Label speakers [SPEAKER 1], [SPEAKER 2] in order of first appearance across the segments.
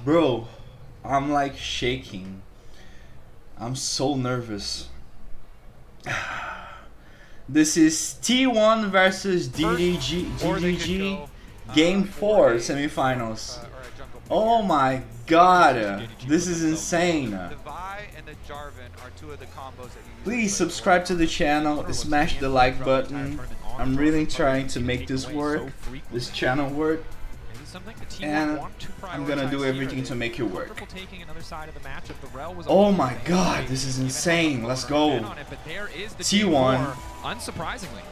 [SPEAKER 1] Bro, I'm like shaking. I'm so nervous. This is T1 versus JDG Game 4 semifinals. Oh my god, this is insane. Please subscribe to the channel, smash the like button. I'm really trying to make this work, this channel work, and I'm gonna do everything to make it work. Oh my god, this is insane. Let's go. T1.
[SPEAKER 2] Unsurprisingly,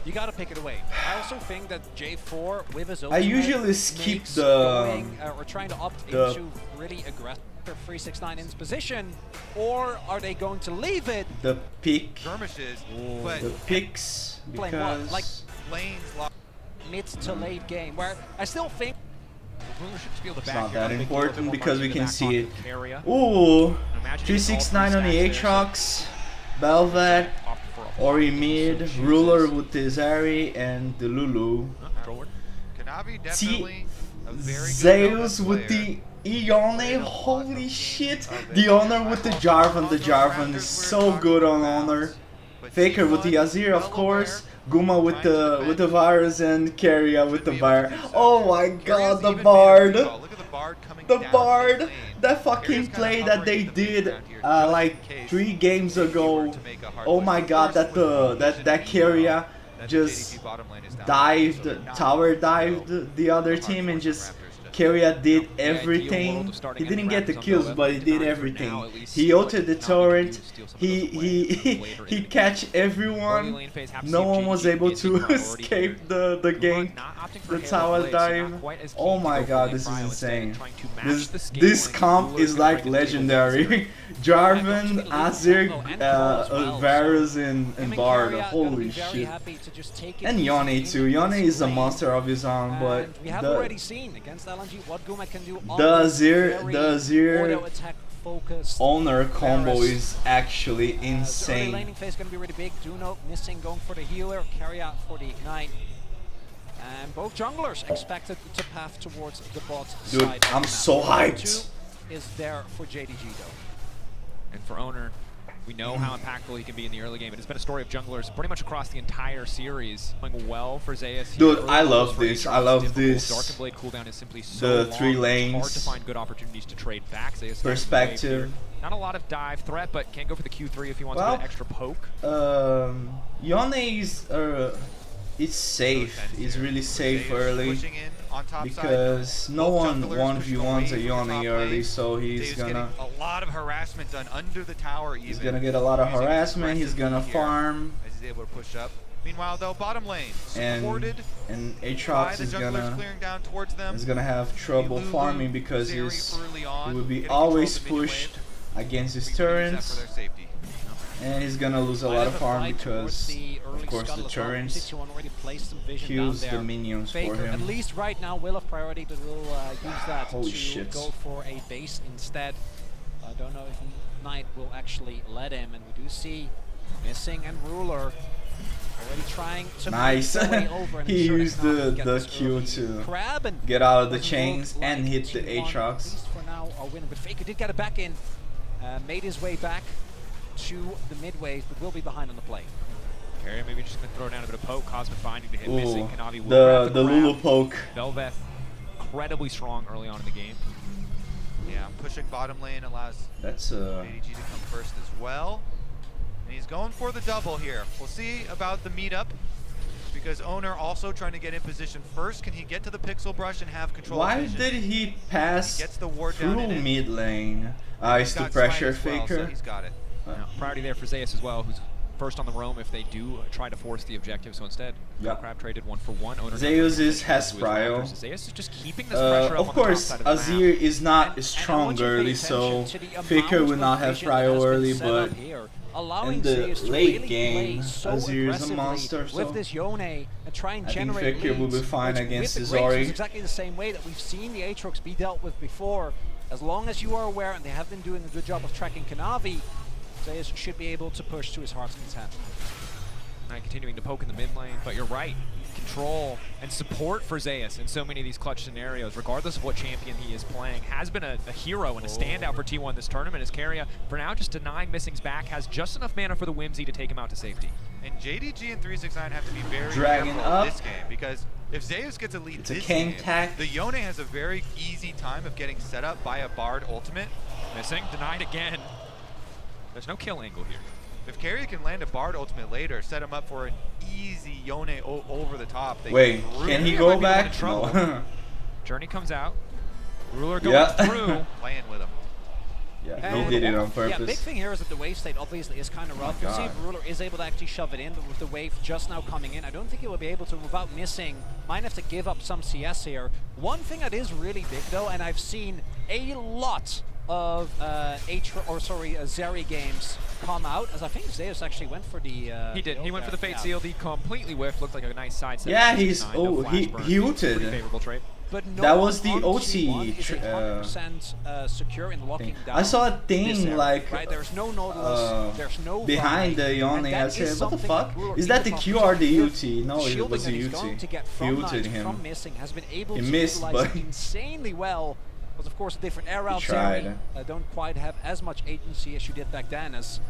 [SPEAKER 2] you gotta pick it away. I also think that J4 with his own
[SPEAKER 1] I usually skip the
[SPEAKER 2] or trying to opt into really aggressive 369 in position, or are they going to leave it?
[SPEAKER 1] The pick,
[SPEAKER 3] but
[SPEAKER 1] the picks, because
[SPEAKER 2] like mid to late game, where I still think
[SPEAKER 1] it's not that important because we can see it. Ooh, 369 on the Aatrox, Belvet, Ori mid, Ruler with the Zari and the Lulu. Zeus with the Ione, holy shit! The Honor with the Jarvan. The Jarvan is so good on Honor. Faker with the Azir, of course. Guma with the virus and Keria with the Bar. Oh my god, the Bard! The Bard! That fucking play that they did like 3 games ago. Oh my god, that Keria just dived, tower dived the other team and just Keria did everything. He didn't get the kills, but he did everything. He ulted the torrent. He catch everyone. No one was able to escape the gank, the tower dive. Oh my god, this is insane. This comp is like legendary. Jarvan, Azir, Varus, and Bard. Holy shit. And Yone too. Yone is a monster of his own, but the Azir Honor combo is actually insane.
[SPEAKER 2] Laning phase going to be really big. Duno missing, going for the healer, carry out for the ignite. And both junglers expected to path towards the bot side.
[SPEAKER 1] Dude, I'm so hyped.
[SPEAKER 2] Is there for JDG though.
[SPEAKER 3] And for Owner, we know how impactful he can be in the early game. It has been a story of junglers pretty much across the entire series. Going well for Zeus.
[SPEAKER 1] Dude, I love this. I love this.
[SPEAKER 3] Dark and Blade cooldown is simply so
[SPEAKER 1] the 3 lanes.
[SPEAKER 3] Hard to find good opportunities to trade back. Zeus
[SPEAKER 1] perspective.
[SPEAKER 3] Not a lot of dive threat, but can go for the Q3 if he wants to get an extra poke.
[SPEAKER 1] Yone is it's safe. It's really safe early because no one 1v1s a Yone early, so he's gonna
[SPEAKER 4] a lot of harassment done under the tower.
[SPEAKER 1] He's gonna get a lot of harassment. He's gonna farm.
[SPEAKER 4] As he's able to push up. Meanwhile, though, bottom lane
[SPEAKER 1] supported, and Aatrox is gonna have trouble farming because he will be always pushed against his turrets. And he's gonna lose a lot of farm because, of course, the turrets kills the minions for him.
[SPEAKER 2] At least right now, will have priority, but we'll use that to go for a base instead. I don't know if Knight will actually let him, and we do see Missing and Ruler already trying to
[SPEAKER 1] nice. He used the Q to get out of the chains and hit the Aatrox.
[SPEAKER 2] For now, our winner, but Faker did get it back in, made his way back to the mid wave, but will be behind on the play.
[SPEAKER 3] Carrier maybe just gonna throw down a bit of poke, Cosmic Binding to hit Missing. Kanavi will
[SPEAKER 1] the Lulu poke.
[SPEAKER 3] Velvet incredibly strong early on in the game.
[SPEAKER 4] Yeah, pushing bottom lane allows JDG to come first as well. And he's going for the double here. We'll see about the meetup, because Owner also trying to get in position first. Can he get to the pixel brush and have control?
[SPEAKER 1] Why did he pass through mid lane? It's to pressure Faker.
[SPEAKER 4] So he's got it.
[SPEAKER 3] Priority there for Zeus as well, who's first on the roam if they do try to force the objective. So instead, Crab traded 1-for-1.
[SPEAKER 1] Zeus has prio.
[SPEAKER 3] Zeus is just keeping this pressure
[SPEAKER 1] of course, Azir is not strong early, so Faker will not have prio early, but in the late game, Azir is a monster, so
[SPEAKER 2] with this Yone and try and
[SPEAKER 1] I think
[SPEAKER 2] generate
[SPEAKER 1] Faker will be fine against his
[SPEAKER 2] Ori.
[SPEAKER 1] Ori.
[SPEAKER 2] Exactly the same way that we've seen the Aatrox be dealt with before. As long as you are aware, and they have been doing a good job of tracking Kanavi, Zeus should be able to push to his heart's content.
[SPEAKER 3] Knight continuing to poke in the mid lane, but you're right. Control and support for Zeus in so many of these clutch scenarios, regardless of what champion he is playing, has been a hero and a standout for T1 this tournament. As Keria, for now, just denying Missing's back, has just enough mana for the Whimsy to take him out to safety.
[SPEAKER 4] And JDG and 369 have to be very
[SPEAKER 1] Dragging
[SPEAKER 4] careful
[SPEAKER 1] up.
[SPEAKER 4] this game, because if Zeus gets a lead
[SPEAKER 1] It's a
[SPEAKER 4] this
[SPEAKER 1] king
[SPEAKER 4] game,
[SPEAKER 1] tack.
[SPEAKER 4] the Yone has a very easy time of getting set up by a Bard ultimate.
[SPEAKER 3] Missing, denied again. There's no kill angle here.
[SPEAKER 4] If Keria can land a Bard ultimate later, set him up for an easy Yone over the top.
[SPEAKER 1] Wait, can he go back?
[SPEAKER 3] Trouble.
[SPEAKER 1] No.
[SPEAKER 3] Journey comes out. Ruler going through.
[SPEAKER 4] Playing with him.
[SPEAKER 1] Yeah, he did it on purpose.
[SPEAKER 2] Yeah, big thing here is that the wave state obviously is kind of rough. You see if Ruler is able to actually shove it in, but with the wave just now coming in, I don't think he will be able to without missing. Might have to give up some CS here. One thing that is really big though, and I've seen a lot of Zeri games come out, as I think Zeus actually went for the
[SPEAKER 3] he did. He went for the Fate Seal. He completely whiffed. Looked like a nice side step.
[SPEAKER 1] Yeah, he's he ulted.
[SPEAKER 3] Favorable trade.
[SPEAKER 2] But no,
[SPEAKER 1] that was the
[SPEAKER 2] OT
[SPEAKER 1] OT.
[SPEAKER 2] 100% secure in locking down.
[SPEAKER 1] I saw a thing like
[SPEAKER 2] right, there's no Nautilus, there's no
[SPEAKER 1] behind the Yone. I said, what the fuck? Is that the Q or the UT? No, it was the UT. He ulted him.
[SPEAKER 2] From Missing has been able
[SPEAKER 1] he
[SPEAKER 2] to
[SPEAKER 1] missed,
[SPEAKER 2] utilize
[SPEAKER 1] but
[SPEAKER 2] insanely well. Was of course a different era of
[SPEAKER 1] tried.
[SPEAKER 2] Don't quite have as much agency as you did back then. As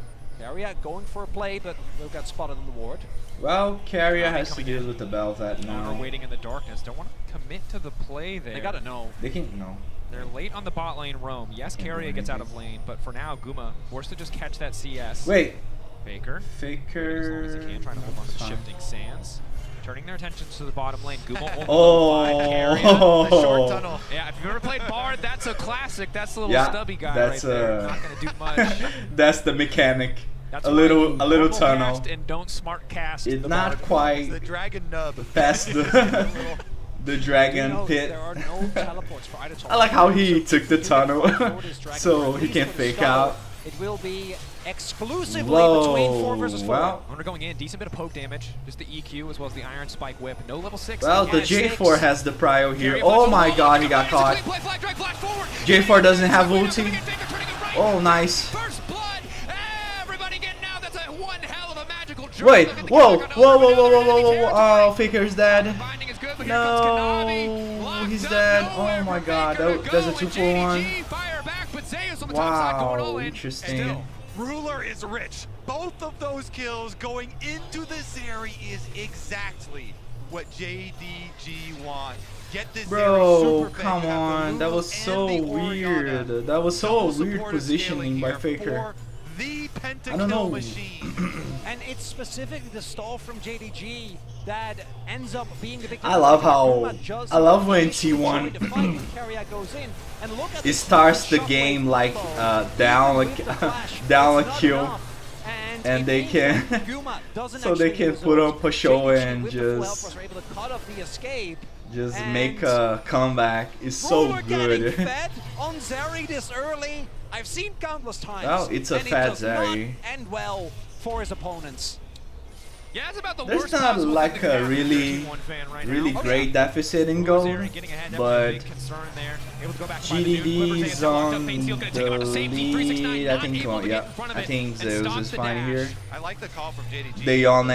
[SPEAKER 2] Keria going for a play, but will get spotted on the ward.
[SPEAKER 1] Well, Keria has to deal with the Bel'Veth now.
[SPEAKER 3] Waiting in the darkness. Don't want to commit to the play there.
[SPEAKER 2] They gotta know.
[SPEAKER 1] They can't know.
[SPEAKER 3] They're late on the bot lane roam. Yes, Keria gets out of lane, but for now, Guma forced to just catch that CS.
[SPEAKER 1] Wait.
[SPEAKER 3] Faker.
[SPEAKER 1] As
[SPEAKER 3] long as he can, trying to hold on to shifting sands. Turning their attentions to the bottom lane. Guma
[SPEAKER 1] oh,
[SPEAKER 4] the short tunnel.
[SPEAKER 3] Yeah, if you've ever played Bard, that's a classic. That's the little stubby guy right there. Not gonna do much.
[SPEAKER 1] That's the mechanic.
[SPEAKER 3] That's
[SPEAKER 1] a little tunnel.
[SPEAKER 3] Cast and don't smart cast.
[SPEAKER 1] It's not quite
[SPEAKER 4] the dragon nub.
[SPEAKER 1] Past the dragon pit.
[SPEAKER 2] There are no teleports for either
[SPEAKER 1] I like how he took the tunnel so he can fake out.
[SPEAKER 2] It will be exclusively between 4 versus 4.
[SPEAKER 1] Well,
[SPEAKER 3] Owner going in, decent bit of poke damage. Just the EQ as well as the Iron Spike Whip. No level 6.
[SPEAKER 1] Well, the J4 has the prio here. Oh my god, he got caught. J4 doesn't have ulti. Oh, nice.
[SPEAKER 3] First blood. Everybody getting out. That's one hell of a magical jump.
[SPEAKER 1] Wait, whoa. Oh, Faker's dead. No, he's dead. Oh my god, that's a 2-for-1. Wow, interesting.
[SPEAKER 4] Still, Ruler is rich. Both of those kills going into the Zeri is exactly what JDG want. Get this
[SPEAKER 1] Bro, come on. That was so weird. That was so weird positioning by Faker.
[SPEAKER 4] The
[SPEAKER 1] I don't know.
[SPEAKER 4] Machine.
[SPEAKER 2] And it's specifically the stall from JDG that ends up being the big.
[SPEAKER 1] I love when T1 it starts the game like down a kill, and they can so they can put on Pusho and just make a comeback. It's so good.
[SPEAKER 2] On Zeri this early, I've seen countless times.
[SPEAKER 1] Well, it's a fat Zeri.
[SPEAKER 2] And well for his opponents.
[SPEAKER 3] Yeah, it's about the
[SPEAKER 1] There's
[SPEAKER 3] worst
[SPEAKER 1] not like a really great deficit in gold, but GDD's on the lead. I think, I think Zeus is fine here.
[SPEAKER 4] I like the call from JDG.
[SPEAKER 1] They on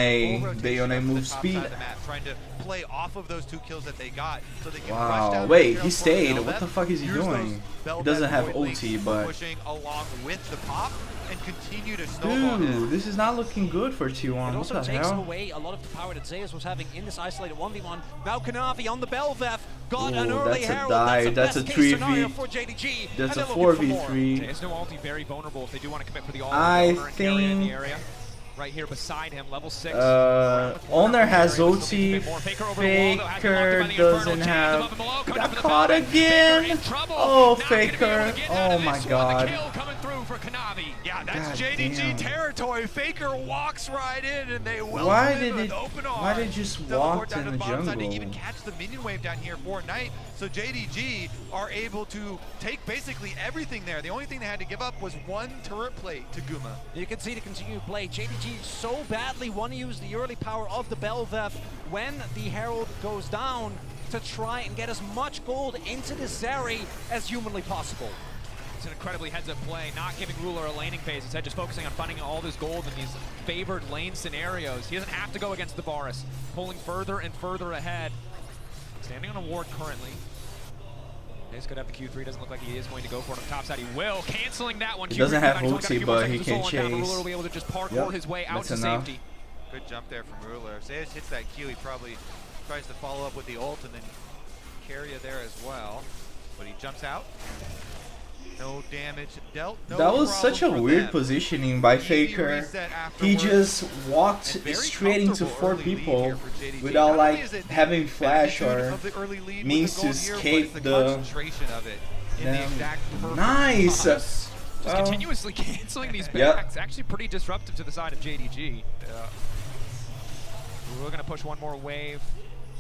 [SPEAKER 1] a move speed.
[SPEAKER 4] Trying to play off of those 2 kills that they got, so they can
[SPEAKER 1] wow,
[SPEAKER 4] down.
[SPEAKER 1] Wait, he stayed. What the fuck is he doing? He doesn't have ulti, but
[SPEAKER 4] pushing along with the pop and continue to snowball.
[SPEAKER 1] Dude, this is not looking good for T1.
[SPEAKER 2] It
[SPEAKER 1] What
[SPEAKER 2] also
[SPEAKER 1] the
[SPEAKER 2] takes
[SPEAKER 1] hell?
[SPEAKER 2] away a lot of the power that Zeus was having in this isolated 1v1. Now Kanavi on the Bel'Veth got an early Herald.
[SPEAKER 1] Dive. That's a 3v.
[SPEAKER 2] For JDG.
[SPEAKER 1] That's a 4v3.
[SPEAKER 3] There's no ulti, very vulnerable if they do want to commit for the ult.
[SPEAKER 1] I
[SPEAKER 3] in the
[SPEAKER 1] think
[SPEAKER 3] area. Right here beside him, level 6.
[SPEAKER 1] Owner has ulti. Faker doesn't have. Got caught again. Oh, Faker. Oh my god.
[SPEAKER 4] Yeah, that's JDG territory. Faker walks right in, and they welcome him with open arms.
[SPEAKER 1] Why did it just walk in the jungle?
[SPEAKER 4] To even catch the minion wave down here for Knight. So JDG are able to take basically everything there. The only thing they had to give up was 1 turret plate to Guma.
[SPEAKER 2] You can see the continued play. JDG so badly want to use the early power of the Bel'Veth when the Herald goes down to try and get as much gold into the Zeri as humanly possible.
[SPEAKER 3] It's an incredibly heads-up play, not giving Ruler a laning phase, instead just focusing on finding all this gold in these favored lane scenarios. He doesn't have to go against the Varus, pulling further and further ahead. Standing on a ward currently. He's going to have the Q3, doesn't look like he is going to go for it on the top side. He will, canceling that one.
[SPEAKER 1] He doesn't have ulti, but he can chase.
[SPEAKER 3] Ruler will be able to just parkour his way out to safety.
[SPEAKER 4] Good jump there from Ruler. If Zeus hits that Q, he probably tries to follow up with the ult and then Keria there as well. But he jumps out. No damage dealt. No
[SPEAKER 1] that was such a weird positioning by Faker. He just walked straight into 4 people without like having flash or means to escape the... Nice!
[SPEAKER 3] Just continuously canceling these backs. Actually pretty disruptive to the side of JDG. We're going to push one more wave.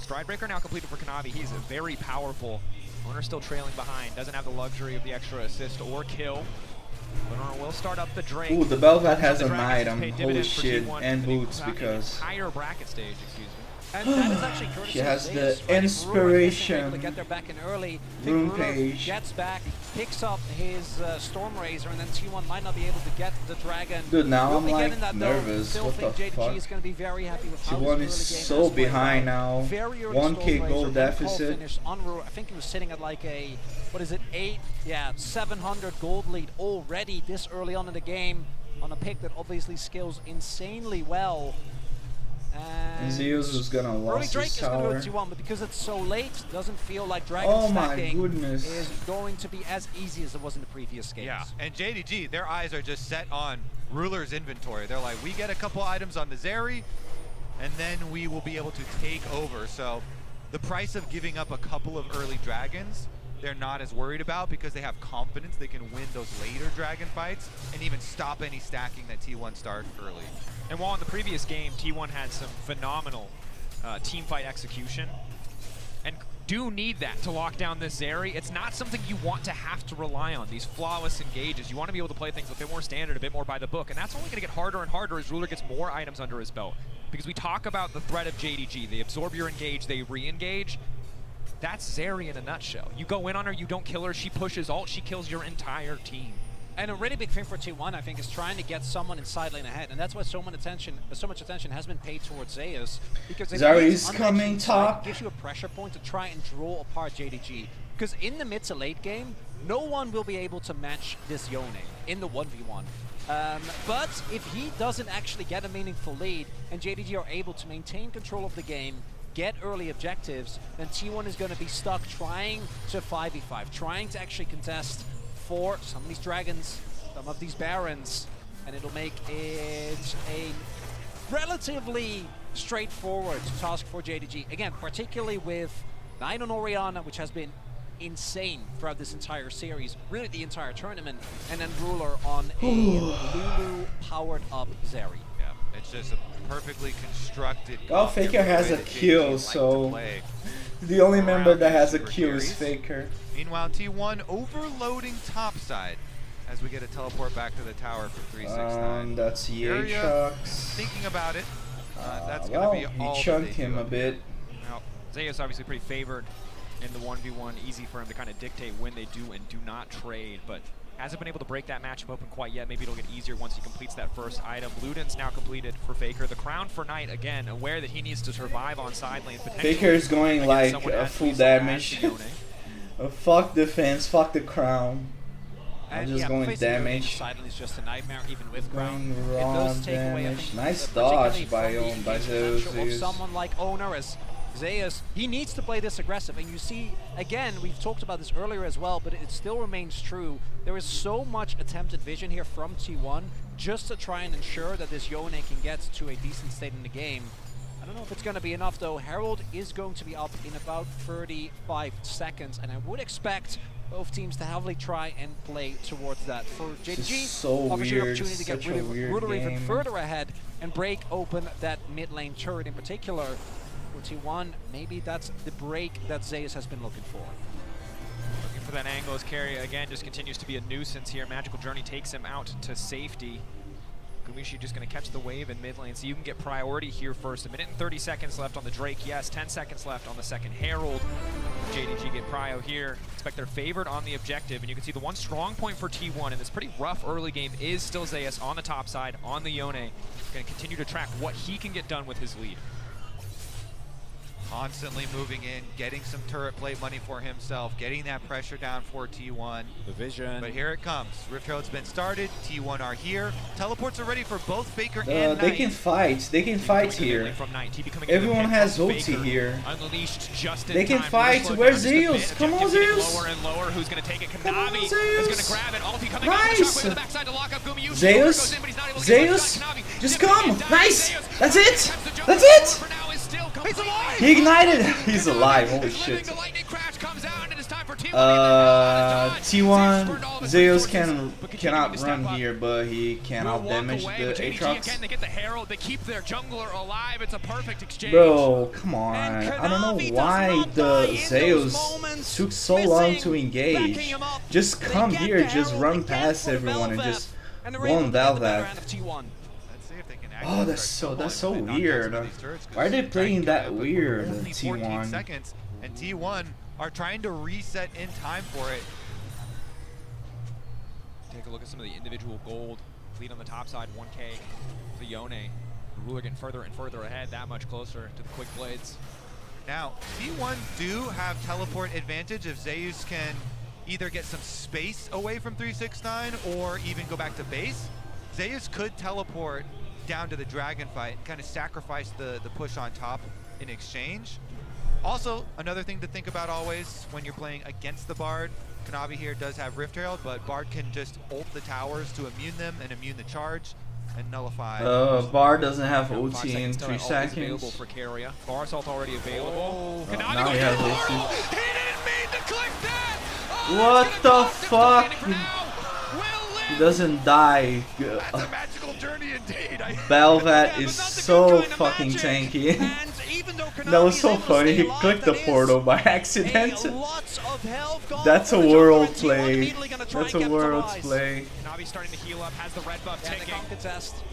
[SPEAKER 3] Stridebreaker now completed for Kanavi. He's very powerful. Owner still trailing behind, doesn't have the luxury of the extra assist or kill. But Owner will start up the Drake.
[SPEAKER 1] Ooh, the Belvat has an item, holy shit, and boots because...
[SPEAKER 3] Higher bracket stage, excuse me.
[SPEAKER 2] And that is actually courtesy
[SPEAKER 1] she has the
[SPEAKER 2] Zeus, right?
[SPEAKER 1] inspiration.
[SPEAKER 2] To get there back in early.
[SPEAKER 1] Rune page.
[SPEAKER 2] Gets back, picks up his Storm Razor, and then T1 might not be able to get the Dragon.
[SPEAKER 1] Dude, now I'm like nervous.
[SPEAKER 2] Still
[SPEAKER 1] what
[SPEAKER 2] think
[SPEAKER 1] the
[SPEAKER 2] JDG
[SPEAKER 1] fuck?
[SPEAKER 2] is going to be very happy with how
[SPEAKER 1] T1 is so behind now. 1k gold deficit.
[SPEAKER 2] I think he was sitting at like a, what is it, 700 gold lead already this early on in the game on a pick that obviously scales insanely well.
[SPEAKER 1] And Zeus was gonna lose
[SPEAKER 2] Drake
[SPEAKER 1] his
[SPEAKER 2] is going
[SPEAKER 1] tower.
[SPEAKER 2] to go T1, but because it's so late, doesn't feel like Dragon stacking is going to be as easy as it was in the previous games.
[SPEAKER 4] Yeah, and JDG, their eyes are just set on Ruler's inventory. They're like, we get a couple items on the Zeri, and then we will be able to take over. So the price of giving up a couple of early dragons, they're not as worried about because they have confidence they can win those later dragon fights and even stop any stacking that T1 started early.
[SPEAKER 3] And while in the previous game, T1 had some phenomenal team fight execution, and do need that to lock down this Zeri, it's not something you want to have to rely on, these flawless engages. You want to be able to play things a bit more standard, a bit more by the book, and that's only going to get harder and harder as Ruler gets more items under his belt. Because we talk about the threat of JDG, they absorb your engage, they re-engage. That's Zeri in a nutshell. You go in on her, you don't kill her, she pushes ult, she kills your entire team.
[SPEAKER 2] And a really big thing for T1, I think, is trying to get someone in side lane ahead, and that's why so much attention has been paid towards Zeus. Because
[SPEAKER 1] Zeri's coming top.
[SPEAKER 2] Gives you a pressure point to try and draw apart JDG. Because in the mid to late game, no one will be able to match this Yone in the 1v1. But if he doesn't actually get a meaningful lead, and JDG are able to maintain control of the game, get early objectives, then T1 is going to be stuck trying to 5v5, trying to actually contest for some of these dragons, some of these barons, and it'll make it a relatively straightforward task for JDG. Again, particularly with 9 on Orianna, which has been insane throughout this entire series, really the entire tournament, and then Ruler on a Lulu-powered up Zeri.
[SPEAKER 4] Yeah, it's just a perfectly constructed...
[SPEAKER 1] Oh, Faker has a Q, so... The only member that has a Q is Faker.
[SPEAKER 4] Meanwhile, T1 overloading topside as we get a teleport back to the tower for 369.
[SPEAKER 1] That's Aatrox.
[SPEAKER 4] Thinking about it. That's
[SPEAKER 1] well,
[SPEAKER 4] going to be all
[SPEAKER 1] he chunked him a bit.
[SPEAKER 3] Now, Zeus obviously pretty favored in the 1v1. Easy for him to kind of dictate when they do and do not trade, but hasn't been able to break that matchup open quite yet. Maybe it'll get easier once he completes that first item. Luden's now completed for Faker. The crown for Knight, again, aware that he needs to survive on side lane.
[SPEAKER 1] Faker is going like a full damage. Fuck defense, fuck the crown. I'm just going damage.
[SPEAKER 2] Side lane is just a nightmare, even with crown.
[SPEAKER 1] Going raw damage. Nice dodge by Zeus.
[SPEAKER 2] Of someone like Owner as Zeus, he needs to play this aggressive, and you see, again, we've talked about this earlier as well, but it still remains true. There is so much attempted vision here from T1 just to try and ensure that this Yone can get to a decent state in the game. I don't know if it's going to be enough, though. Herald is going to be up in about 35 seconds, and I would expect both teams to heavily try and play towards that. For JDG, obviously an opportunity to get Ruler even further ahead and break open that mid lane turret in particular. For T1, maybe that's the break that Zeus has been looking for.
[SPEAKER 3] Looking for that angle as Keria again just continues to be a nuisance here. Magical Journey takes him out to safety. Gumishi just going to catch the wave in mid lane, so you can get priority here first. 1 minute and 30 seconds left on the Drake, yes. 10 seconds left on the second Herald. JDG get prio here. Expect they're favored on the objective, and you can see the one strong point for T1 in this pretty rough early game is still Zeus on the top side, on the Yone. Going to continue to track what he can get done with his lead.
[SPEAKER 4] Constantly moving in, getting some turret plate money for himself, getting that pressure down for T1.
[SPEAKER 2] The vision.
[SPEAKER 4] But here it comes. Rift Herald's been started. T1 are here. Teleports are ready for both Faker and
[SPEAKER 1] they
[SPEAKER 4] Knight.
[SPEAKER 1] can fight. They can fight here. Everyone has ulti here.
[SPEAKER 3] Unleashed just in
[SPEAKER 1] they can
[SPEAKER 3] time.
[SPEAKER 1] fight. Where's Zeus? Come on, Zeus.
[SPEAKER 3] Lower and lower. Who's going to take it?
[SPEAKER 1] Come on,
[SPEAKER 3] Kanavi is
[SPEAKER 1] Zeus.
[SPEAKER 3] going to grab it. Ulti coming
[SPEAKER 1] Nice.
[SPEAKER 3] out the backside to lock up Gumi.
[SPEAKER 1] Zeus. Zeus. Just come. Nice. That's it. That's it.
[SPEAKER 4] He's alive!
[SPEAKER 1] He ignited! He's alive, holy shit. T1 Zeus cannot run here, but he cannot damage the Aatrox.
[SPEAKER 3] They get the Herald, they keep their jungler alive. It's a perfect exchange.
[SPEAKER 1] Bro, come on. I don't know why the Zeus took so long to engage. Just come here, just run past everyone and just one Velvet. Oh, that's so weird. Why are they playing that weird, T1?
[SPEAKER 4] Seconds, and T1 are trying to reset in time for it.
[SPEAKER 3] Take a look at some of the individual gold. Lead on the top side, 1K. The Yone. Ruler getting further and further ahead, that much closer to the quick blades.
[SPEAKER 4] Now, T1 do have teleport advantage if Zeus can either get some space away from 369 or even go back to base. Zeus could teleport down to the dragon fight and kind of sacrifice the push on top in exchange. Also, another thing to think about always when you're playing against the Bard, Kanavi here does have Rift Herald, but Bard can just ult the towers to immune them and immune the charge and nullify.
[SPEAKER 1] Bard doesn't have ulti in 3 seconds.
[SPEAKER 3] Available for Keria. Bar assault already available.
[SPEAKER 1] Kanavi now he has ulti.
[SPEAKER 3] He didn't mean to click that!
[SPEAKER 1] What the fuck? He doesn't die.
[SPEAKER 4] That's a magical journey indeed.
[SPEAKER 1] Velvet is so fucking tanky. That was so funny. He clicked the portal by accident. That's a world play. That's a world play.
[SPEAKER 3] Starting to heal up, has the red buff ticking.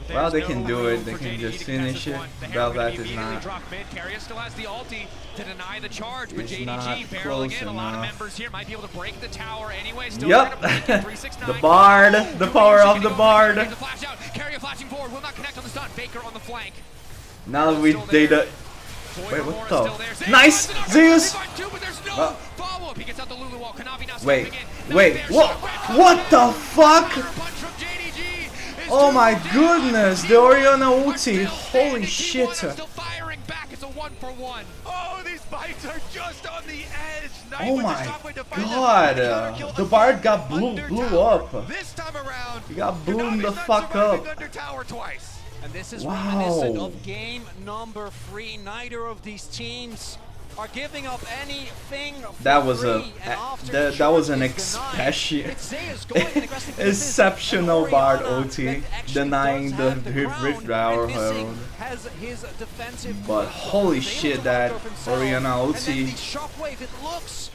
[SPEAKER 1] Well, they can do it. They can just finish it. Velvet is not.
[SPEAKER 3] Keria still has the ulti to deny the charge, but JDG barreling in. A lot of members here might be able to break the tower anyway.
[SPEAKER 1] Yep. The Bard. The power of the Bard.
[SPEAKER 3] Keria flashing forward, will not connect on the stun. Baker on the flank.
[SPEAKER 1] Now we did it. Wait, what the? Nice! Zeus! Wait, what the fuck? Oh my goodness, the Oriana ulti, holy shit.
[SPEAKER 4] Oh, these fights are just on the edge.
[SPEAKER 1] Oh my god, the Bard got blew up.
[SPEAKER 4] This time around,
[SPEAKER 1] he got blown the fuck up.
[SPEAKER 4] Under tower twice.
[SPEAKER 2] And this is reminiscent of game number 3. Neither of these teams are giving up anything.
[SPEAKER 1] That was an exceptional Bard OT, denying the Rift Hour Herald. But holy shit, that Oriana OT,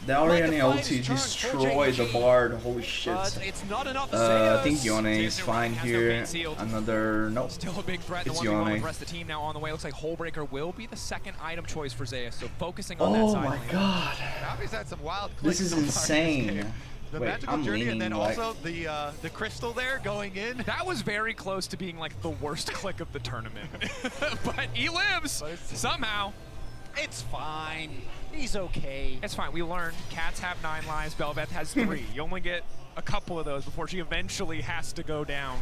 [SPEAKER 1] the Oriana OT destroyed the Bard. Holy shit. I think Yone is fine here. Another no.
[SPEAKER 3] Still a big threat.
[SPEAKER 1] It's Yone.
[SPEAKER 3] The rest of the team now on the way. Looks like Hullbreaker will be the second item choice for Zeus. So focusing.
[SPEAKER 1] Oh my god.
[SPEAKER 4] Had some wild
[SPEAKER 1] this is insane.
[SPEAKER 4] The
[SPEAKER 1] Wait,
[SPEAKER 4] magical
[SPEAKER 1] I'm
[SPEAKER 4] journey,
[SPEAKER 1] leaning
[SPEAKER 4] and then
[SPEAKER 1] like...
[SPEAKER 4] also the crystal there going in.
[SPEAKER 3] That was very close to being like the worst click of the tournament. But he lives somehow.
[SPEAKER 2] It's fine. He's okay.
[SPEAKER 3] It's fine. We learned cats have 9 lives. Belveth has 3. You only get a couple of those before she eventually has to go down.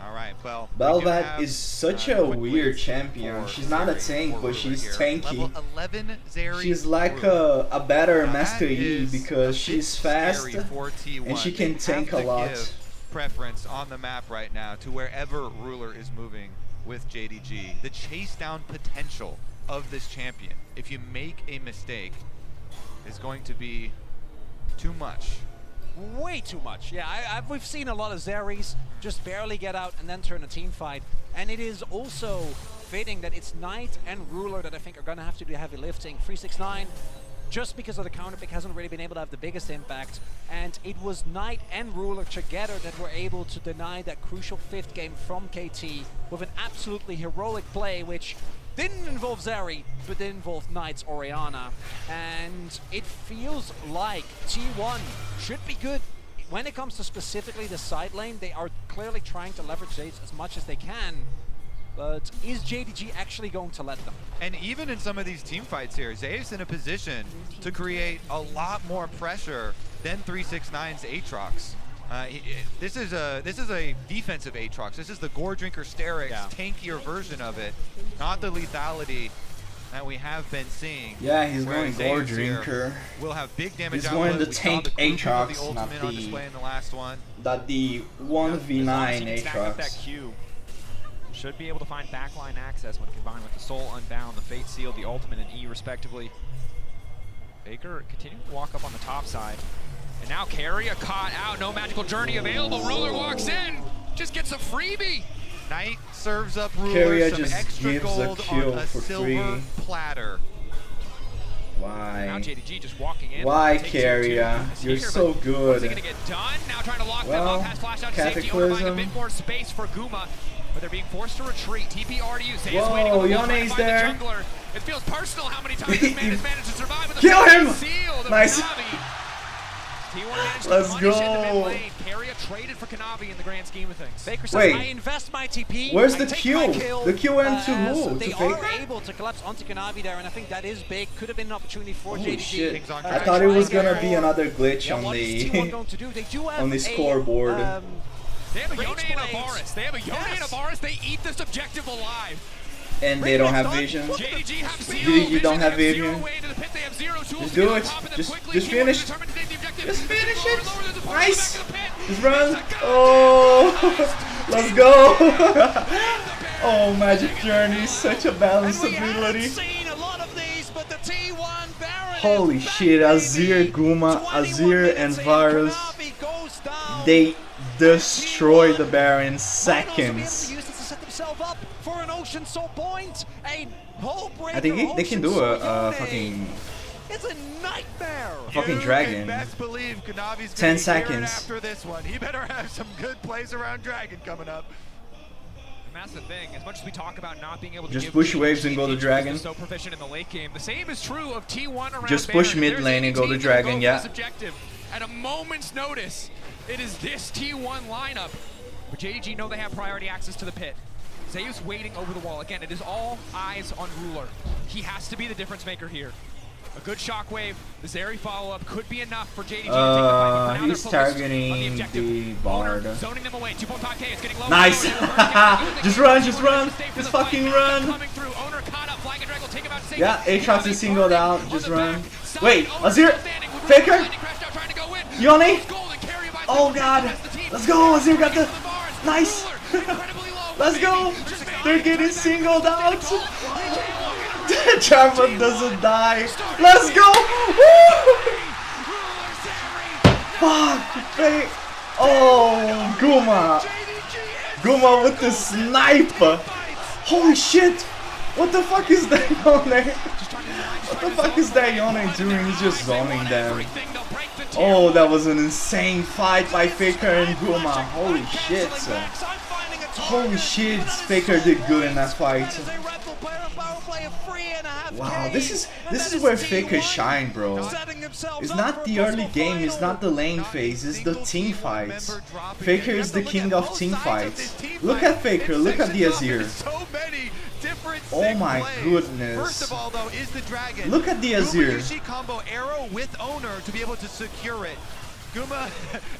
[SPEAKER 4] All right, well,
[SPEAKER 1] Belveth is such a weird champion. She's not a tank, but she's tanky.
[SPEAKER 4] Level 11 Zeri
[SPEAKER 1] she's like a better Master Yi because she's fast and she can tank a lot.
[SPEAKER 4] Preference on the map right now to wherever Ruler is moving with JDG. The chase down potential of this champion, if you make a mistake, is going to be too much.
[SPEAKER 2] Way too much. Yeah, we've seen a lot of Zeris just barely get out and then turn a team fight. And it is also fitting that it's Knight and Ruler that I think are going to have to do heavy lifting. 369, just because of the counter pick, hasn't really been able to have the biggest impact. And it was Knight and Ruler together that were able to deny that crucial 5th game from KT with an absolutely heroic play, which Didn't involve Zeri, but did involve Knight's Orianna. And it feels like T1 should be good. When it comes to specifically the side lane, they are clearly trying to leverage Zayus as much as they can. But is JDG actually going to let them?
[SPEAKER 4] And even in some of these team fights here, Zayus in a position to create a lot more pressure than 369's Aatrox. This is a defensive Aatrox. This is the Gore Drinker Sterix, tankier version of it, not the lethality that we have been seeing.
[SPEAKER 1] Yeah, he's going Gore Drinker.
[SPEAKER 4] Will have big damage.
[SPEAKER 1] He's going to tank Aatrox, not
[SPEAKER 4] on display in the last one.
[SPEAKER 1] Not the 1v9 Aatrox.
[SPEAKER 3] That Q. Should be able to find backline access when combined with the Soul Unbound, the Fate Sealed, the Ultimate, and E respectively. Faker continuing to walk up on the top side. And now Keria caught out, no magical journey available. Ruler walks in, just gets a freebie.
[SPEAKER 4] Knight serves up Ruler some extra gold on a silver platter.
[SPEAKER 1] Why?
[SPEAKER 3] Now JDG just walking in.
[SPEAKER 1] Why, Keria? You're so good.
[SPEAKER 3] What's he gonna get done? Now trying to lock them up. Has flashed out to safety. Owner buying a bit more space for Guma, but they're being forced to retreat. TP already used.
[SPEAKER 1] Whoa, Yone's there.
[SPEAKER 3] The it feels personal how many times this man has managed to survive with a
[SPEAKER 1] kill him!
[SPEAKER 3] Nice.
[SPEAKER 1] Let's go.
[SPEAKER 3] Keria traded for Kanavi in the grand scheme of things.
[SPEAKER 2] Faker says,
[SPEAKER 1] Wait,
[SPEAKER 2] I invest my TP.
[SPEAKER 1] Where's the Q? The Q went to who?
[SPEAKER 2] So they
[SPEAKER 1] to
[SPEAKER 2] are
[SPEAKER 1] Faker?
[SPEAKER 2] able to collapse onto Kanavi there, and I think that is big. Could have been an opportunity for JDG.
[SPEAKER 1] Shit. I thought it was gonna be another glitch on
[SPEAKER 2] what is
[SPEAKER 1] the
[SPEAKER 2] T1 going to do? They do have
[SPEAKER 1] on the scoreboard.
[SPEAKER 3] They have a Yone and a Varus. They have a Yone and a Varus. They eat this objective alive.
[SPEAKER 1] And they don't have vision. JDG don't have vision. Just do it. Just finish. Just finish it. Nice. Just run. Oh, let's go. Oh, Magic Journey, such a balanced ability. Holy shit, Azir, Guma, Azir, and Varus. They destroy the Baron in seconds. I think they can do a fucking...
[SPEAKER 2] It's a nightmare.
[SPEAKER 1] Fucking dragon.
[SPEAKER 4] Best believe Kanavi's
[SPEAKER 1] 10 seconds.
[SPEAKER 4] After this one, he better have some good plays around dragon coming up.
[SPEAKER 3] And that's the thing. As much as we talk about not being able to
[SPEAKER 1] just push waves and go to dragon.
[SPEAKER 3] So proficient in the late game. The same is true of T1 around
[SPEAKER 1] just push mid lane and go to dragon. Yeah.
[SPEAKER 3] Objective at a moment's notice, it is this T1 lineup. But JDG know they have priority access to the pit. Zayus waiting over the wall. Again, it is all eyes on Ruler. He has to be the difference maker here. A good shockwave, the Zeri follow-up could be enough for JDG to take the fight.
[SPEAKER 1] He's targeting the Bard.
[SPEAKER 3] Zoning them away. 2.5k is getting low.
[SPEAKER 1] Nice! Just run, just run! Just fucking run! Yeah, Aatrox is singled out. Just run. Wait, Azir! Faker! Yone! Oh god! Let's go! Azir got the... Nice! Let's go! They're getting singled out! Jarvan doesn't die! Let's go! Woo! Fuck! Oh, Guma! Guma with the sniper! Holy shit! What the fuck is that Yone? What the fuck is that Yone doing? He's just zoning them. Oh, that was an insane fight by Faker and Guma. Holy shit. Holy shit, Faker did good in that fight. Wow, this is where Faker shine, bro. It's not the early game, it's not the lane phase, it's the team fights. Faker is the king of team fights. Look at Faker, look at the Azir. Oh my goodness.
[SPEAKER 4] First of all, though, is the dragon.
[SPEAKER 1] Look at the Azir.
[SPEAKER 4] Guma combo arrow with owner to be able to secure it. Guma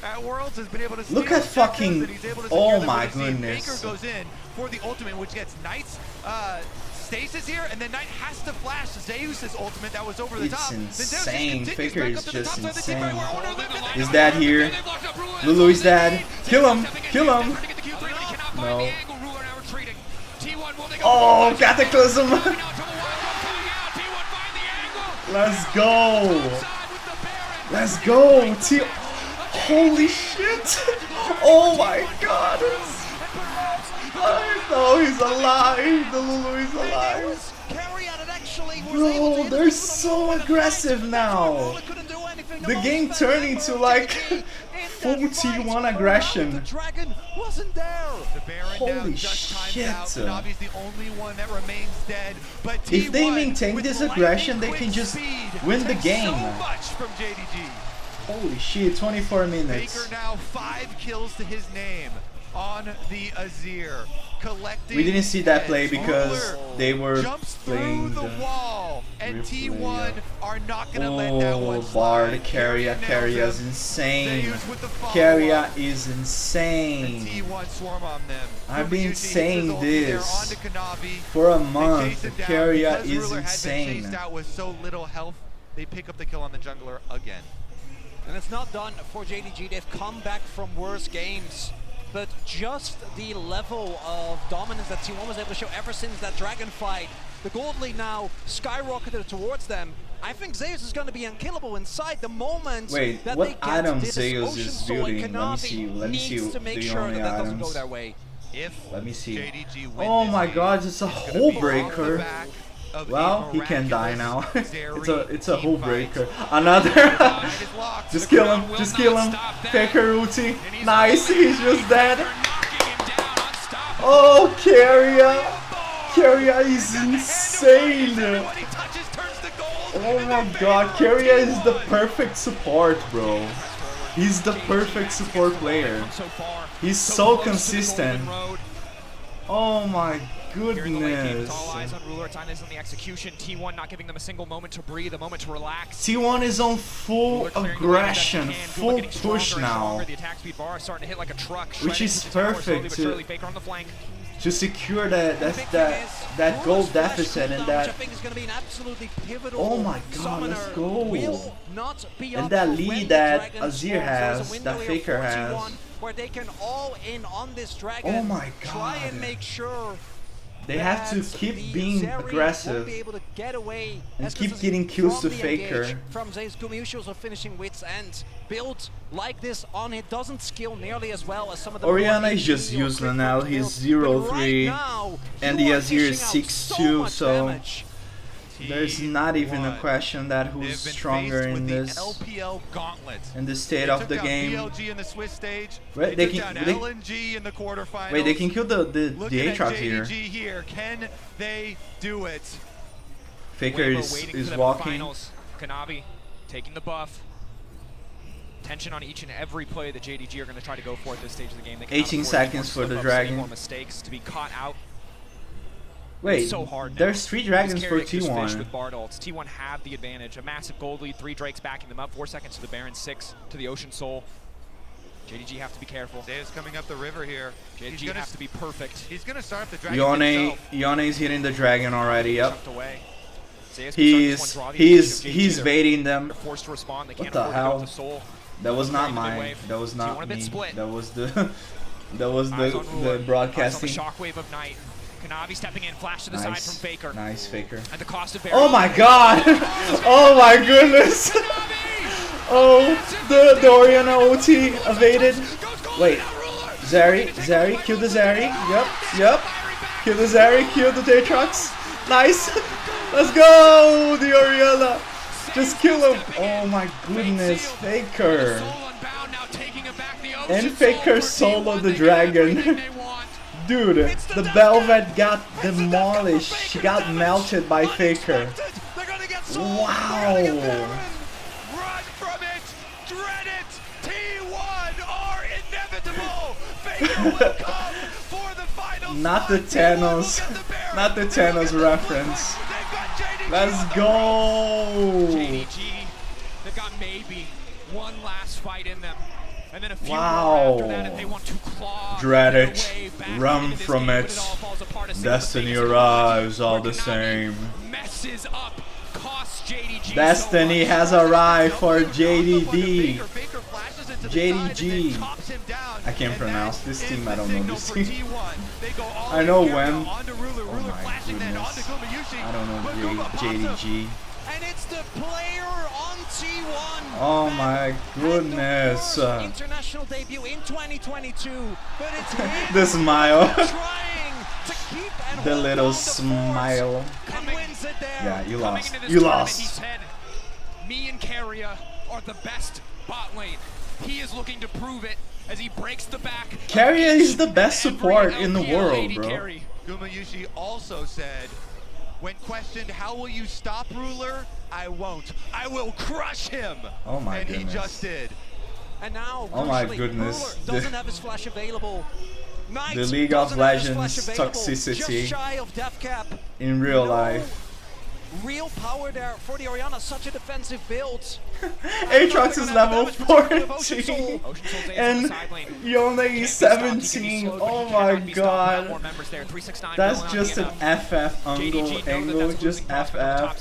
[SPEAKER 4] at Worlds has been able to
[SPEAKER 1] look at fucking. Oh my goodness.
[SPEAKER 4] Faker goes in for the ultimate, which gets Knight's stasis here, and then Knight has to flash Zeus's ultimate that was over the top.
[SPEAKER 1] It's insane. Faker is just insane. Is that here? Lulu is dead. Kill him. Kill him. No. Oh, Cataclysm! Let's go! Let's go! Holy shit! Oh my god! No, he's alive! The Lulu is alive! Bro, they're so aggressive now! The game turned into like full T1 aggression.
[SPEAKER 2] The dragon wasn't there.
[SPEAKER 4] The Baron
[SPEAKER 1] Holy
[SPEAKER 4] now just timed
[SPEAKER 1] shit.
[SPEAKER 4] out. Navi's the only one that remains dead. But T1,
[SPEAKER 1] If they maintain this aggression, they can just win the game.
[SPEAKER 4] So much from JDG.
[SPEAKER 1] Holy shit, 24 minutes.
[SPEAKER 4] Faker now 5 kills to his name on the Azir. Collecting
[SPEAKER 1] We didn't see that play because
[SPEAKER 4] Ruler
[SPEAKER 1] they were
[SPEAKER 4] jumps
[SPEAKER 1] playing
[SPEAKER 4] through the wall, and
[SPEAKER 1] replay,
[SPEAKER 4] T1 are not gonna let that one
[SPEAKER 1] Bard,
[SPEAKER 4] slide.
[SPEAKER 1] Carrier is insane.
[SPEAKER 4] Zeus with the follow-up.
[SPEAKER 1] Carrier is
[SPEAKER 4] And
[SPEAKER 1] insane.
[SPEAKER 4] T1 swarm on them.
[SPEAKER 1] I've been
[SPEAKER 4] Kumayuchi
[SPEAKER 1] saying
[SPEAKER 4] hits his ulti there
[SPEAKER 1] this
[SPEAKER 4] onto Kanavi.
[SPEAKER 1] for a
[SPEAKER 4] They
[SPEAKER 1] month.
[SPEAKER 4] chase it down.
[SPEAKER 1] Carrier
[SPEAKER 4] Because
[SPEAKER 1] is
[SPEAKER 4] Ruler had been
[SPEAKER 1] insane.
[SPEAKER 4] chased out with so little health, they pick up the kill on the jungler again.
[SPEAKER 2] And it's not done for JDG. They've come back from worse games. But just the level of dominance that T1 was able to show ever since that dragon fight, the gold lead now skyrocketed towards them. I think Zeus is going to be unkillable inside the moment
[SPEAKER 1] Wait,
[SPEAKER 2] that
[SPEAKER 1] what
[SPEAKER 2] they get
[SPEAKER 1] item
[SPEAKER 2] this
[SPEAKER 1] Zeus
[SPEAKER 2] Ocean
[SPEAKER 1] is
[SPEAKER 2] Soul, and
[SPEAKER 1] building? Let me see.
[SPEAKER 2] Kanavi
[SPEAKER 1] Let me see
[SPEAKER 2] needs to make
[SPEAKER 1] the
[SPEAKER 2] sure
[SPEAKER 1] only
[SPEAKER 2] that that doesn't
[SPEAKER 1] items.
[SPEAKER 2] go their way.
[SPEAKER 4] If
[SPEAKER 1] Let me see.
[SPEAKER 4] JDG win
[SPEAKER 1] Oh
[SPEAKER 4] this
[SPEAKER 1] my
[SPEAKER 4] game,
[SPEAKER 1] god, it's a
[SPEAKER 4] it's gonna
[SPEAKER 1] hull
[SPEAKER 4] be off the
[SPEAKER 1] breaker.
[SPEAKER 4] back of
[SPEAKER 1] Well,
[SPEAKER 4] a
[SPEAKER 1] he can die now.
[SPEAKER 4] miraculous
[SPEAKER 1] it's a hull
[SPEAKER 4] team
[SPEAKER 1] breaker.
[SPEAKER 4] fight.
[SPEAKER 1] Another.
[SPEAKER 4] It is locked.
[SPEAKER 1] Just
[SPEAKER 4] The
[SPEAKER 1] kill
[SPEAKER 4] crowd
[SPEAKER 1] him.
[SPEAKER 4] will
[SPEAKER 1] Just
[SPEAKER 4] not
[SPEAKER 1] kill him.
[SPEAKER 4] stop that.
[SPEAKER 1] Faker ulti.
[SPEAKER 4] And he's
[SPEAKER 1] Nice.
[SPEAKER 4] only
[SPEAKER 1] He's just dead.
[SPEAKER 3] Knocking him down, unstoppable.
[SPEAKER 1] Oh, Carrier. Carrier is insane.
[SPEAKER 4] Everyone he touches turns to gold.
[SPEAKER 1] Oh my god, Carrier is the perfect support, bro. He's the perfect support player.
[SPEAKER 3] So far,
[SPEAKER 1] He's so
[SPEAKER 3] close to the
[SPEAKER 1] consistent.
[SPEAKER 3] golden road.
[SPEAKER 1] Oh my
[SPEAKER 3] Here in the late game,
[SPEAKER 1] goodness.
[SPEAKER 3] it's all eyes on Ruler. Time is on the execution. T1 not giving them a single moment to breathe, a moment to relax.
[SPEAKER 1] T1 is on full
[SPEAKER 3] Ruler clearing the way as best he
[SPEAKER 1] aggression,
[SPEAKER 3] can. Guma
[SPEAKER 1] full
[SPEAKER 3] getting stronger
[SPEAKER 1] push
[SPEAKER 3] and
[SPEAKER 1] now
[SPEAKER 3] stronger. The attack speed bar is starting to hit like a truck.
[SPEAKER 1] Which
[SPEAKER 3] shredding
[SPEAKER 1] is
[SPEAKER 3] into tower
[SPEAKER 1] perfect
[SPEAKER 3] slowly but
[SPEAKER 1] to-
[SPEAKER 3] surely. Faker on the flank.
[SPEAKER 1] to secure that goal deficit and that. Oh my god, let's go. And that lead that Azir has, that Faker has.
[SPEAKER 2] Where they can all in on this dragon.
[SPEAKER 1] Oh my
[SPEAKER 2] Try and
[SPEAKER 1] god.
[SPEAKER 2] make sure
[SPEAKER 1] They have to
[SPEAKER 2] that
[SPEAKER 1] keep
[SPEAKER 2] the
[SPEAKER 1] being
[SPEAKER 2] Zeri
[SPEAKER 1] aggressive
[SPEAKER 2] won't be able to get away
[SPEAKER 1] and
[SPEAKER 2] as
[SPEAKER 1] keep
[SPEAKER 2] this is
[SPEAKER 1] getting kills
[SPEAKER 2] from
[SPEAKER 1] to
[SPEAKER 2] the
[SPEAKER 1] Faker.
[SPEAKER 2] engage From Zeus, Kumayushi also finishing wits and built like this on it doesn't skill nearly as well as some of the
[SPEAKER 1] Orianna
[SPEAKER 2] more
[SPEAKER 1] is just
[SPEAKER 2] AP or
[SPEAKER 1] useless
[SPEAKER 2] quick
[SPEAKER 1] now.
[SPEAKER 2] builds.
[SPEAKER 1] He's
[SPEAKER 2] But
[SPEAKER 1] 0-3
[SPEAKER 2] right now,
[SPEAKER 1] and
[SPEAKER 2] you
[SPEAKER 1] the
[SPEAKER 2] are
[SPEAKER 1] Azir is
[SPEAKER 2] dishing out
[SPEAKER 1] 6-2,
[SPEAKER 2] much
[SPEAKER 1] so
[SPEAKER 2] damage.
[SPEAKER 1] there's not even a question that
[SPEAKER 4] They've
[SPEAKER 1] who's
[SPEAKER 4] been
[SPEAKER 1] stronger
[SPEAKER 4] faced
[SPEAKER 1] in
[SPEAKER 4] with
[SPEAKER 1] this,
[SPEAKER 4] the LPL gauntlet.
[SPEAKER 1] in the state
[SPEAKER 4] They
[SPEAKER 1] of
[SPEAKER 4] took
[SPEAKER 1] the
[SPEAKER 4] down
[SPEAKER 1] game.
[SPEAKER 4] BLG in the Swiss stage.
[SPEAKER 1] Wait,
[SPEAKER 4] they
[SPEAKER 1] they
[SPEAKER 4] took
[SPEAKER 1] can-
[SPEAKER 4] down
[SPEAKER 1] they-
[SPEAKER 4] LNG in the quarterfinals.
[SPEAKER 1] Wait, they can kill the
[SPEAKER 4] Looking at
[SPEAKER 1] Aatrox here.
[SPEAKER 4] JDG here. Can they do it?
[SPEAKER 1] Faker
[SPEAKER 3] Weber waiting for
[SPEAKER 1] is
[SPEAKER 3] them in
[SPEAKER 1] walking.
[SPEAKER 3] finals. Kanavi taking the buff. Tension on each and every play that JDG are going to try to go for at this stage of the game. They cannot
[SPEAKER 1] 18
[SPEAKER 3] afford any more
[SPEAKER 1] seconds for the
[SPEAKER 3] slip-ups,
[SPEAKER 1] dragon.
[SPEAKER 3] any more mistakes to be caught out.
[SPEAKER 1] Wait,
[SPEAKER 3] It's so hard now.
[SPEAKER 1] there's 3 dragons
[SPEAKER 3] These
[SPEAKER 1] for
[SPEAKER 3] characters fish
[SPEAKER 1] T1.
[SPEAKER 3] with Bard ults. T1 have the advantage. A massive gold lead, 3 Drakes backing them up. 4 seconds to the Baron, 6 to the Ocean Soul. JDG have to be careful.
[SPEAKER 4] Zeus coming up the river here.
[SPEAKER 3] JDG have to be perfect.
[SPEAKER 4] He's gonna start up the dragon
[SPEAKER 1] Yone
[SPEAKER 4] himself.
[SPEAKER 1] is hitting the dragon already. Yep.
[SPEAKER 3] Chucked away. Zeus can start this one, draw the
[SPEAKER 1] He's
[SPEAKER 3] attention of JDG. They're
[SPEAKER 1] baiting them.
[SPEAKER 3] forced to respond. They
[SPEAKER 1] What
[SPEAKER 3] can't
[SPEAKER 1] the
[SPEAKER 3] afford to
[SPEAKER 1] hell?
[SPEAKER 3] go to Soul.
[SPEAKER 1] That was not
[SPEAKER 3] Great
[SPEAKER 1] mine.
[SPEAKER 3] mid-wave.
[SPEAKER 1] That was
[SPEAKER 3] T1
[SPEAKER 1] not
[SPEAKER 3] a bit
[SPEAKER 1] me.
[SPEAKER 3] split.
[SPEAKER 1] That was the that was
[SPEAKER 3] Eyes on
[SPEAKER 1] the
[SPEAKER 3] Ruler.
[SPEAKER 1] broadcasting.
[SPEAKER 3] Eyes on the shockwave of Night. Kanavi stepping in, flash to the side from Faker.
[SPEAKER 1] Nice Faker.
[SPEAKER 3] At the cost of Baron.
[SPEAKER 1] Oh my god! Oh my goodness! Oh, the Orianna OT evaded. Wait, Zeri, kill the Zeri. Yep. Kill the Zeri, kill the Aatrox. Nice. Let's go, the Orianna. Just kill him. Oh my goodness, Faker. And Faker soloed the dragon. Dude, the Velvet got demolished. She got melted by Faker. Wow.
[SPEAKER 4] Run from it, dread it. T1 are inevitable. Faker will come for the final.
[SPEAKER 1] Not the Thanos. Not the Thanos reference. Let's go.
[SPEAKER 3] JDG, they've got maybe one last fight in them. And then a few
[SPEAKER 1] Wow.
[SPEAKER 3] more after that if they want to claw
[SPEAKER 1] Dread
[SPEAKER 3] their
[SPEAKER 1] it.
[SPEAKER 3] way back
[SPEAKER 1] Run
[SPEAKER 3] into this
[SPEAKER 1] from
[SPEAKER 3] game,
[SPEAKER 1] it.
[SPEAKER 3] but all falls apart as
[SPEAKER 1] Destiny
[SPEAKER 3] Vegas
[SPEAKER 1] arrives all
[SPEAKER 3] where
[SPEAKER 1] the
[SPEAKER 3] Kanavi
[SPEAKER 1] same.
[SPEAKER 3] messes up, costs JDG
[SPEAKER 1] Destiny
[SPEAKER 3] so much.
[SPEAKER 1] has arrived for JDD.
[SPEAKER 4] Faker flashes it to the side and
[SPEAKER 1] JDG.
[SPEAKER 4] then chops him down.
[SPEAKER 1] I can't
[SPEAKER 4] And
[SPEAKER 1] pronounce
[SPEAKER 4] that
[SPEAKER 1] this
[SPEAKER 4] is
[SPEAKER 1] team.
[SPEAKER 4] the
[SPEAKER 1] I don't know
[SPEAKER 4] signal
[SPEAKER 1] this
[SPEAKER 4] for
[SPEAKER 1] team.
[SPEAKER 4] T1. They go all
[SPEAKER 1] I know
[SPEAKER 4] in
[SPEAKER 1] when.
[SPEAKER 4] onto Ruler.
[SPEAKER 1] Oh
[SPEAKER 4] Ruler
[SPEAKER 1] my
[SPEAKER 4] flashing then onto
[SPEAKER 1] goodness.
[SPEAKER 4] Kumayushi.
[SPEAKER 1] I don't
[SPEAKER 4] But
[SPEAKER 1] know
[SPEAKER 4] Guma pops him.
[SPEAKER 1] JDG.
[SPEAKER 2] And it's the player on T1.
[SPEAKER 1] Oh my goodness.
[SPEAKER 2] International debut in 2022, but it's him
[SPEAKER 1] The smile.
[SPEAKER 2] trying to keep and
[SPEAKER 1] The
[SPEAKER 2] hold
[SPEAKER 1] little
[SPEAKER 2] on the fort
[SPEAKER 1] smile.
[SPEAKER 2] and wins it there.
[SPEAKER 1] Yeah, you
[SPEAKER 3] Coming
[SPEAKER 1] lost.
[SPEAKER 3] into this
[SPEAKER 1] You
[SPEAKER 3] tournament, he
[SPEAKER 1] lost.
[SPEAKER 3] said, me and Carrier are the best bot lane. He is looking to prove it as he breaks the back.
[SPEAKER 1] Keria is the best support in the world, bro.
[SPEAKER 4] Gumayushi also said, when questioned, how will you stop Ruler? I won't. I will crush him.
[SPEAKER 1] Oh my goodness.
[SPEAKER 4] And he just did.
[SPEAKER 2] And now,
[SPEAKER 1] oh my goodness.
[SPEAKER 2] Ruler doesn't have his flash available. Knight
[SPEAKER 1] the League of Legends
[SPEAKER 2] toxicity
[SPEAKER 1] toxicity
[SPEAKER 2] shy of death cap.
[SPEAKER 1] in real life.
[SPEAKER 2] Real power there for the Orianna, such a defensive build.
[SPEAKER 1] Aatrox is level 14 and Yone is 17. Oh my god. That's just an FF angle, just FF.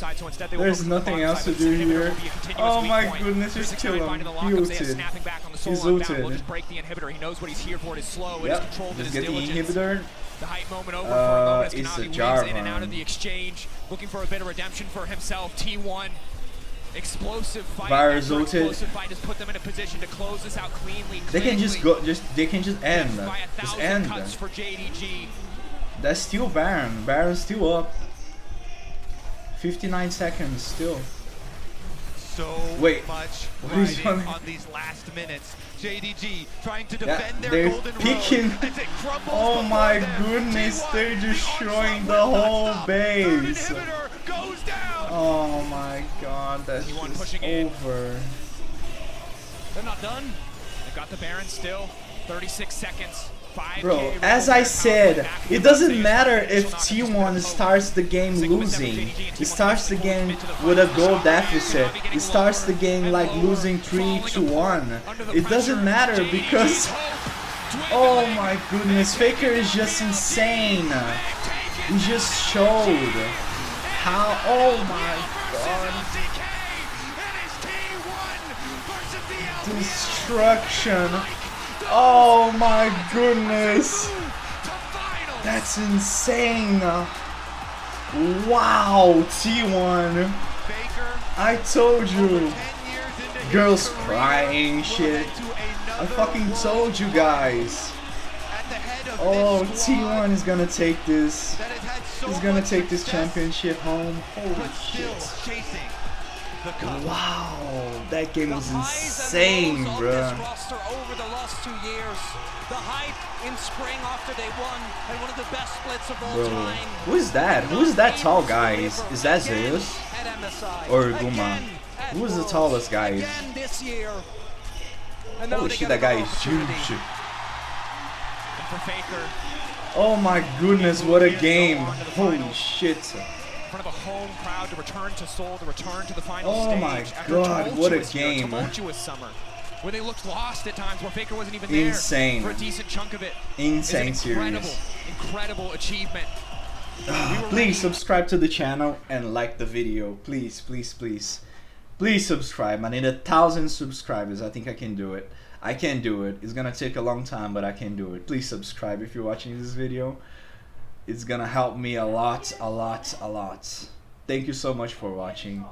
[SPEAKER 1] There's nothing else to do here. Oh my goodness, just kill him. He ulted. He's ulted. Yep, just get the inhibitor.
[SPEAKER 3] The hype moment over for a moment.
[SPEAKER 1] It's a
[SPEAKER 3] in and out of the exchange, looking for a bit of redemption for himself. T1, explosive fight.
[SPEAKER 1] Virus ulted.
[SPEAKER 3] Explosive fight has put them in a position to close this out cleanly.
[SPEAKER 1] They can just go, they can just end. Just end.
[SPEAKER 3] Cuts for JDG.
[SPEAKER 1] That's still Baron. Baron's still up. 59 seconds still.
[SPEAKER 4] So much on these last minutes. JDG trying to defend their golden
[SPEAKER 1] picking. Oh my goodness, they're destroying the whole base. Oh my god, that's just over.
[SPEAKER 3] They're not done. They got the Baron still. 36 seconds.
[SPEAKER 1] Bro, as I said, it doesn't matter if T1 starts the game losing. It starts the game with a goal deficit. It starts the game like losing 3-1. It doesn't matter because, oh my goodness, Faker is just insane. He just showed how, oh my god. Destruction. Oh my goodness. That's insane. Wow, T1. I told you. Girls crying shit. I fucking told you guys. Oh, T1 is gonna take this. He's gonna take this championship home. Holy shit. Wow, that game was insane, bro.
[SPEAKER 2] Over the last 2 years, the hype in spring after they won, and one of the best splits of all time.
[SPEAKER 1] Who is that? Who is that tall guy? Is that Zeus or Guma? Who is the tallest guy? Holy shit, that guy is huge. Oh my goodness, what a game! Holy shit.
[SPEAKER 3] In front of a home crowd to return to Seoul, to return to the final stage.
[SPEAKER 1] Oh my god, what a game.
[SPEAKER 3] Tumultuous summer, where they looked lost at times, where Faker wasn't even there for a decent chunk of it.
[SPEAKER 1] Insane series.
[SPEAKER 3] Incredible achievement.
[SPEAKER 1] Please subscribe to the channel and like the video. Please, please, please. Please subscribe. I need 1,000 subscribers. I think I can do it. I can do it. It's gonna take a long time, but I can do it. Please subscribe if you're watching this video. It's gonna help me a lot, a lot, a lot. Thank you so much for watching.